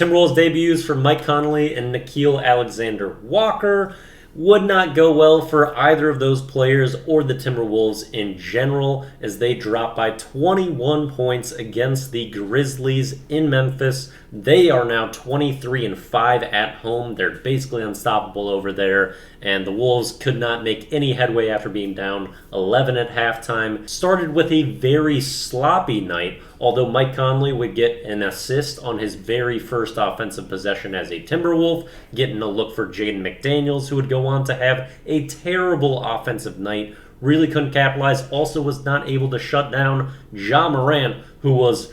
Timberwolves debuts for Mike Conley and Nickeil Alexander-Walker would not go well for either of those players or the Timberwolves in general, as they dropped by 21 points against the Grizzlies in Memphis. They are now 23-5 at home. They're basically unstoppable over there, and the Wolves could not make any headway after being down 11 at halftime. Started with a very sloppy night, although Mike Conley would get an assist on his very first offensive possession as a Timberwolf, getting a look for Jaden McDaniels, who would go on to have a terrible offensive night. Really couldn't capitalize. Also was not able to shut down Ja Morant, who was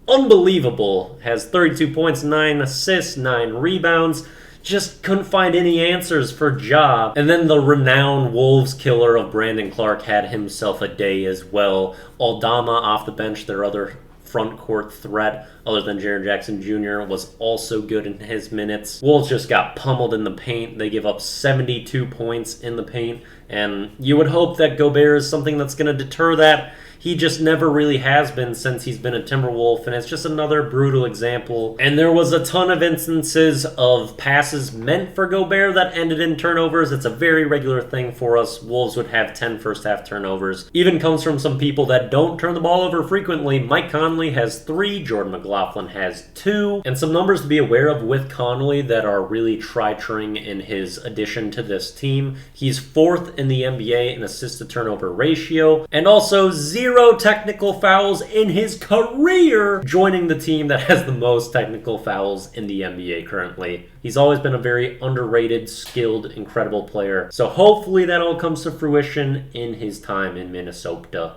unbelievable. Has 32 points, 9 assists, 9 rebounds. Just couldn't find any answers for Ja. And then the renowned Wolves killer of Brandon Clarke had himself a day as well. Aldama off the bench, their other front court threat, other than Jaren Jackson Jr., was also good in his minutes. Wolves just got pummeled in the paint. They give up 72 points in the paint, and you would hope that Gobert is something that's going to deter that. He just never really has been since he's been a Timberwolf, and it's just another brutal example. And there was a ton of instances of passes meant for Gobert that ended in turnovers. It's a very regular thing for us. Wolves would have 10 first-half turnovers. Even comes from some people that don't turn the ball over frequently. Mike Conley has 3, Jordan McLaughlin has 2. And some numbers to be aware of with Conley that are really try-trying in his addition to this team. He's 4th in the NBA in assist-to-turnover ratio, and also 0 technical fouls in his career, joining the team that has the most technical fouls in the NBA currently. He's always been a very underrated, skilled, incredible player. So hopefully that all comes to fruition in his time in Minnesota.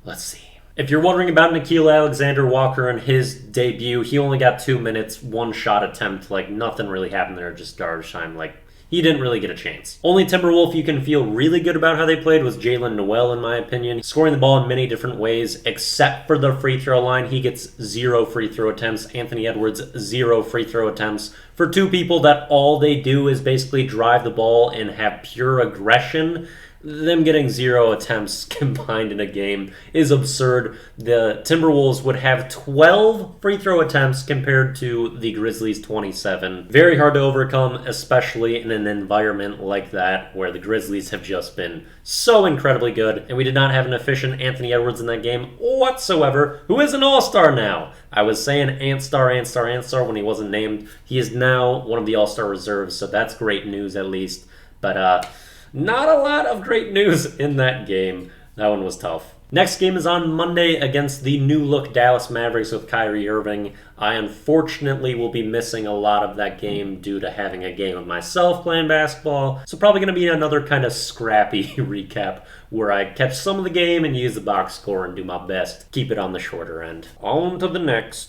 Let's see. If you're wondering about Nickeil Alexander-Walker and his debut, he only got 2 minutes, 1 shot attempt. Like, nothing really happened there, just garbage time. Like, he didn't really get a chance. Only Timberwolf you can feel really good about how they played was Jalen Noel, in my opinion. Scoring the ball in many different ways, except for the free throw line. He gets 0 free throw attempts. Anthony Edwards, 0 free throw attempts. For two people that all they do is basically drive the ball and have pure aggression, them getting 0 attempts combined in a game is absurd. The Timberwolves would have 12 free throw attempts compared to the Grizzlies' 27. Very hard to overcome, especially in an environment like that where the Grizzlies have just been so incredibly good. And we did not have an efficient Anthony Edwards in that game whatsoever, who is an all-star now. I was saying Ant-Star when he wasn't named. He is now one of the all-star reserves, so that's great news at least. But, not a lot of great news in that game. That one was tough. Next game is on Monday against the new-look Dallas Mavericks with Kyrie Irving. I unfortunately will be missing a lot of that game due to having a game of myself playing basketball. So probably going to be another kind of scrappy recap where I catch some of the game and use the box score and do my best. Keep it on the shorter end. On to the next.